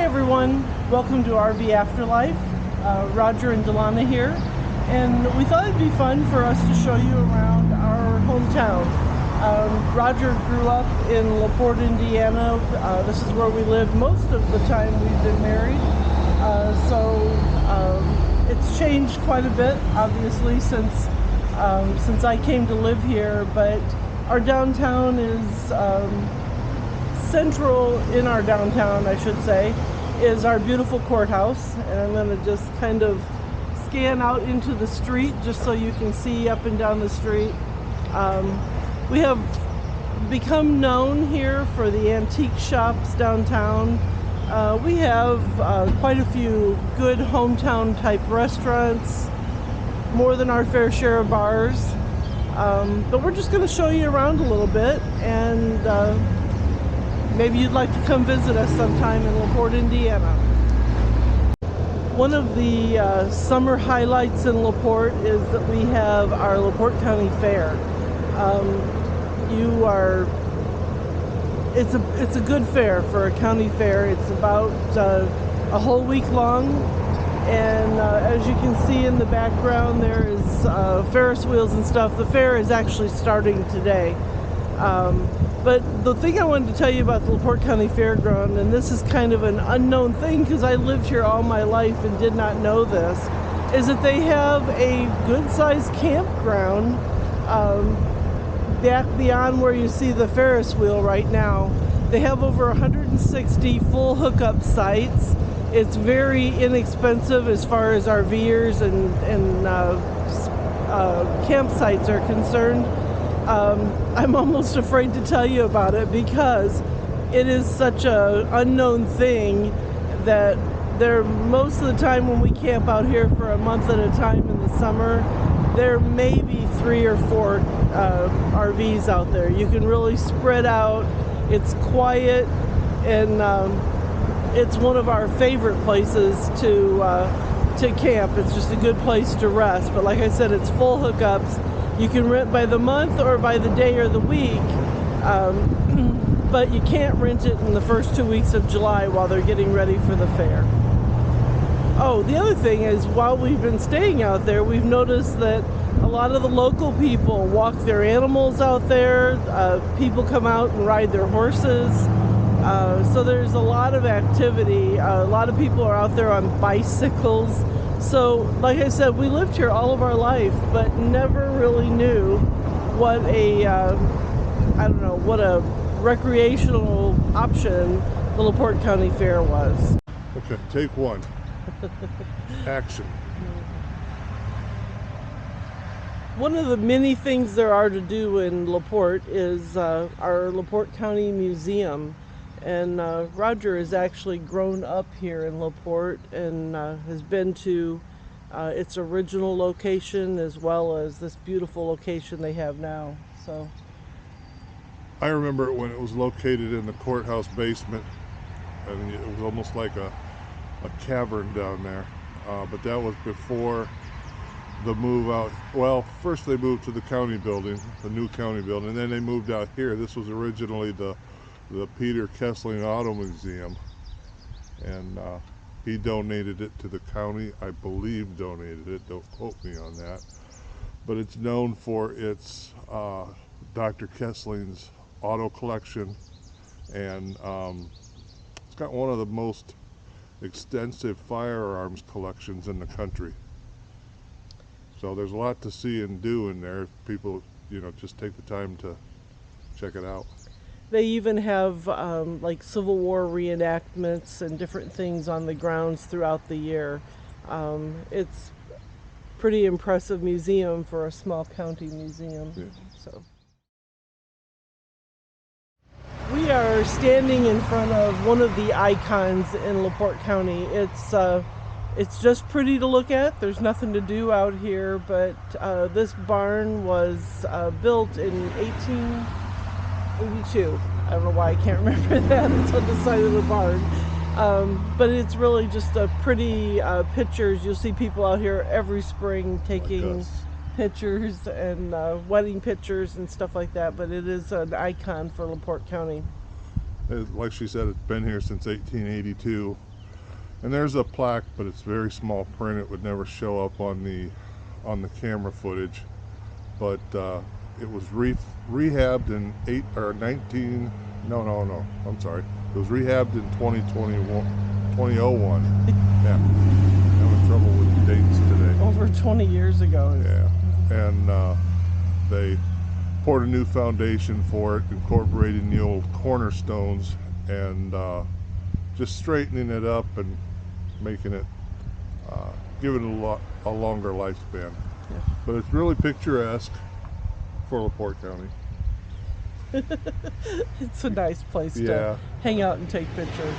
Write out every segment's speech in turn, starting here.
everyone, welcome to RV Afterlife. Roger and Delana here, and we thought it'd be fun for us to show you around our hometown. Roger grew up in LaPorte, Indiana. This is where we lived most of the time we've been married. It's changed quite a bit, obviously, since I came to live here, but our downtown is central in our downtown, I should say, is our beautiful courthouse. And I'm going to just kind of scan out into the street just so you can see up and down the street. We have become known here for the antique shops downtown. We have quite a few good hometown type restaurants, more than our fair share of bars. But we're just going to show you around a little bit, and maybe you'd like to come visit us sometime in LaPorte, Indiana. One of the summer highlights in LaPorte is that we have our LaPorte County Fair. It's a good fair for a county fair. It's about a whole week long, and as you can see in the background, there is Ferris wheels and stuff. The fair is actually starting today. But the thing I wanted to tell you about the LaPorte County Fairground, and this is kind of an unknown thing because I lived here all my life and did not know this, is that they have a good-sized campground back beyond where you see the Ferris wheel right now. They have over 160 full hookup sites. It's very inexpensive as far as RVers and campsites are concerned. I'm almost afraid to tell you about it because it is such an unknown thing that most of the time when we camp out here for a month at a time in the summer, there may be 3 or 4 RVs out there. You can really spread out. It's quiet, and it's one of our favorite places to camp. It's just a good place to rest. But like I said, it's full hookups. You can rent by the month or by the day or the week, but you can't rent it in the first 2 weeks of July while they're getting ready for the fair. Oh, the other thing is, while we've been staying out there, we've noticed that a lot of the local people walk their animals out there. People come out and ride their horses. So there's a lot of activity. A lot of people are out there on bicycles. So, like I said, we lived here all of our life, but never really knew what a recreational option the LaPorte County Fair was. Okay, take one. Action. One of the many things there are to do in LaPorte is our LaPorte County Museum. And Roger has actually grown up here in LaPorte and has been to its original location as well as this beautiful location they have now. So I remember it when it was located in the courthouse basement. I mean, it was almost like a cavern down there. But that was before the move out. Well, first they moved to the county building, the new county building, and then they moved out here. This was originally the Peter Kessling Auto Museum, and he donated it to the county. I believe donated it, don't quote me on that, but it's known for its Dr. Kessling's auto collection, and it's got one of the most extensive firearms collections in the country. So there's a lot to see and do in there if people, just take the time to check it out. they even have like Civil War reenactments and different things on the grounds throughout the year. It's pretty impressive museum for a small county museum. Yeah. So we are standing in front of one of the icons in LaPorte County. It's just pretty to look at. There's nothing to do out here, but this barn was built in 1882. I don't know why I can't remember that. It's on the side of the barn. But it's really just a pretty pictures. You'll see people out here every spring taking pictures and wedding pictures and stuff like that. But it is an icon for LaPorte County. Like she said, it's been here since 1882. And there's a plaque, but it's very small print. It would never show up on the camera footage. But it was rehabbed in 19. No. I'm sorry. It was rehabbed in 2001. Yeah, having trouble with the dates today. Over 20 years ago. Yeah, and they poured a new foundation for it, incorporating the old cornerstones and just straightening it up and making it, give it a longer lifespan. Yeah. But it's really picturesque for LaPorte County. It's a nice place Yeah. to hang out and take pictures.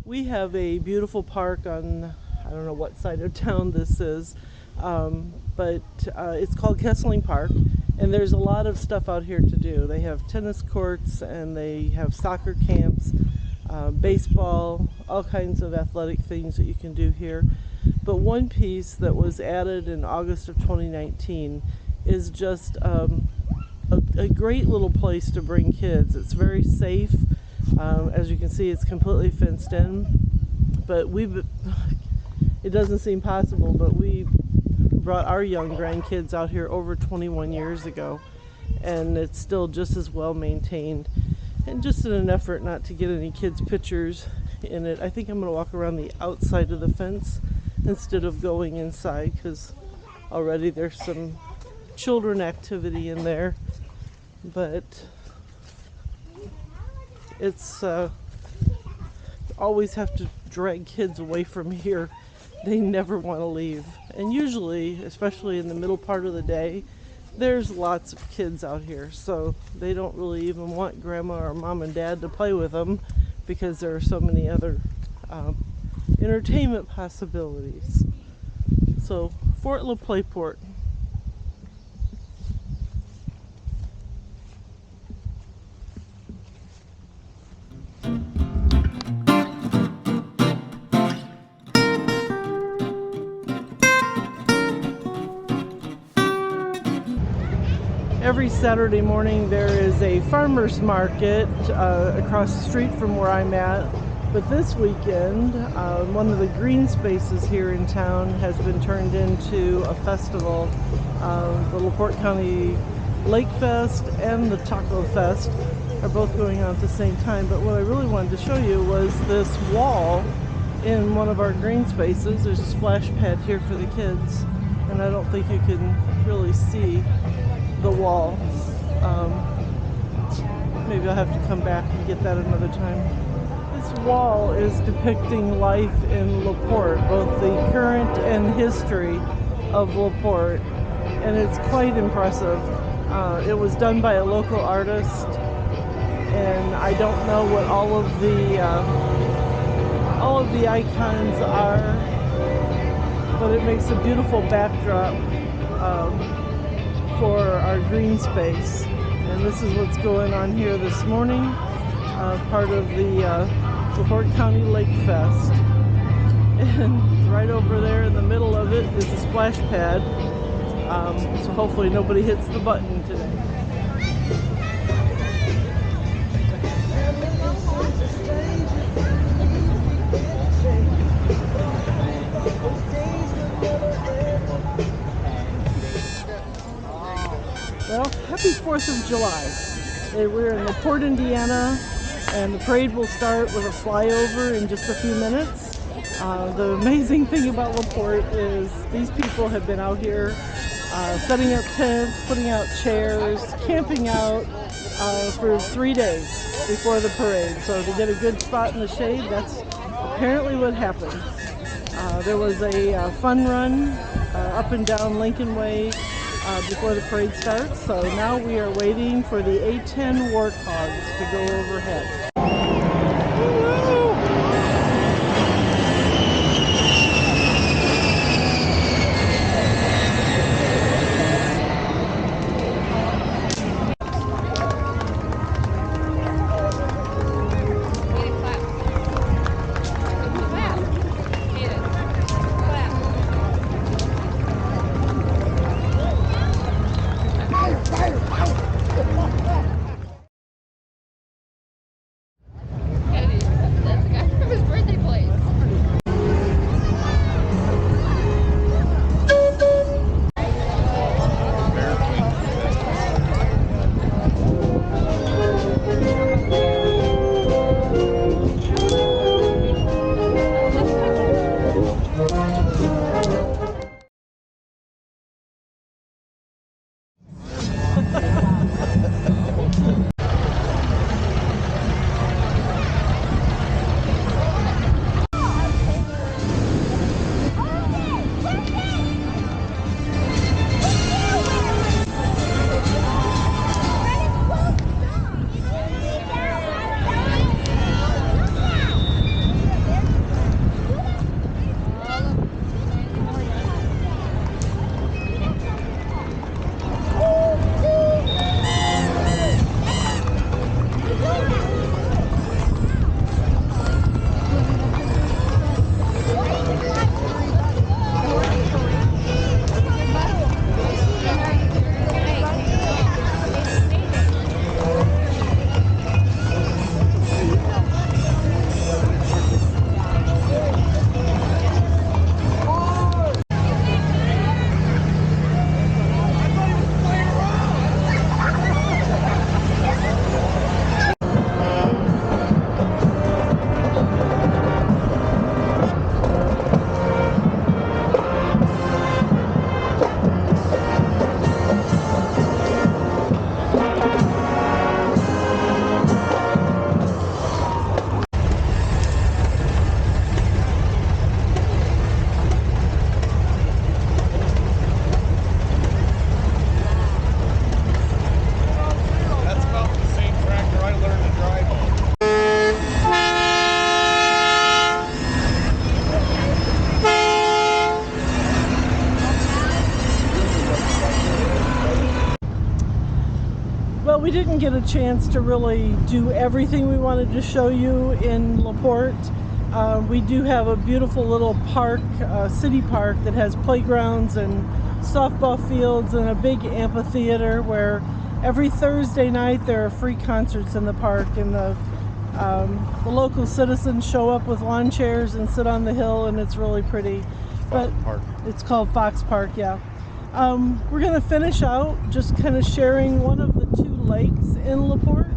We have a beautiful park on, I don't know what side of town this is, but it's called Kesseling Park, and there's a lot of stuff out here to do. They have tennis courts, and they have soccer camps, baseball, all kinds of athletic things that you can do here. But one piece that was added in August of 2019 is just a great little place to bring kids. It's very safe. As you can see, it's completely fenced in, but it doesn't seem possible, but we brought our young grandkids out here over 21 years ago, and it's still just as well maintained. And just in an effort not to get any kids' pictures in it, I think I'm going to walk around the outside of the fence instead of going inside, because already there's some children activity in there. But it's always have to drag kids away from here. They never want to leave. And usually, especially in the middle part of the day, there's lots of kids out here, so they don't really even want grandma or mom and dad to play with them because there are so many other entertainment possibilities. So, Fort LaPlayPorte. Every Saturday morning there is a farmer's market across the street from where I'm at. But this weekend, one of the green spaces here in town has been turned into a festival. The LaPorte County Lake Fest and the Taco Fest are both going on at the same time. But what I really wanted to show you was this wall in one of our green spaces. There's a splash pad here for the kids, and I don't think you can really see the wall. Maybe I'll have to come back and get that another time. This wall is depicting life in LaPorte, both the current and history of LaPorte, and it's quite impressive. It was done by a local artist, and I don't know what all of the icons are, but it makes a beautiful backdrop for our green space. And this is what's going on here this morning, part of the LaPorte County Lake Fest. And right over there in the middle of it is a splash pad, so hopefully nobody hits the button today. Well, happy 4th of July. We're in LaPorte, Indiana, and the parade will start with a flyover in just a few minutes. The amazing thing about LaPorte is these people have been out here setting up tents, putting out chairs, camping out for 3 days before the parade. So to get a good spot in the shade, that's apparently what happened. There was a fun run up and down Lincoln Way before the parade starts. So now we are waiting for the A-10 Warthogs to go overhead. Well, we didn't get a chance to really do everything we wanted to show you in LaPorte. We do have a beautiful little park, city park, that has playgrounds and softball fields and a big amphitheater where every Thursday night there are free concerts in the park, and the local citizens show up with lawn chairs and sit on the hill, and it's really pretty. Fox Park. It's called Fox Park, yeah. We're going to finish out just kind of sharing one of the two lakes in LaPorte.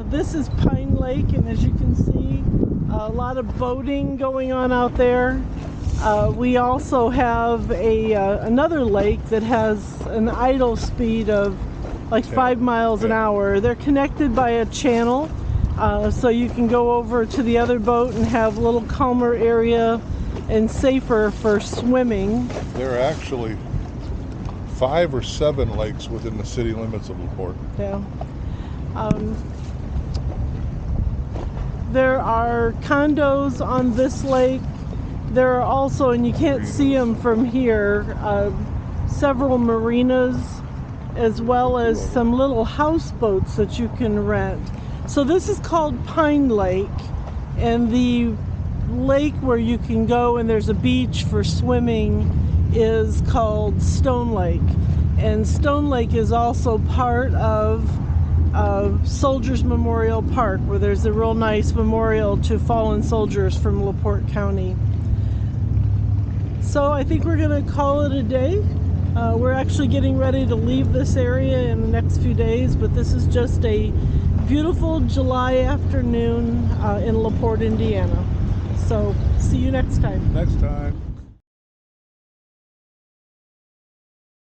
This is Pine Lake, and as you can see, a lot of boating going on out there. We also have another lake that has an idle speed of like 5 miles an hour. They're connected by a channel, so you can go over to the other boat and have a little calmer area and safer for swimming. There are actually 5 or 7 lakes within the city limits of LaPorte. Yeah. There are condos on this lake. There are also, and you can't see them from here, several marinas, as well as some little houseboats that you can rent. So this is called Pine Lake, and the lake where you can go and there's a beach for swimming is called Stone Lake. And Stone Lake is also part of Soldiers Memorial Park, where there's a real nice memorial to fallen soldiers from LaPorte County. So I think we're going to call it a day. We're actually getting ready to leave this area in the next few days, but this is just a beautiful July afternoon in LaPorte, Indiana. So see you next time. Next time.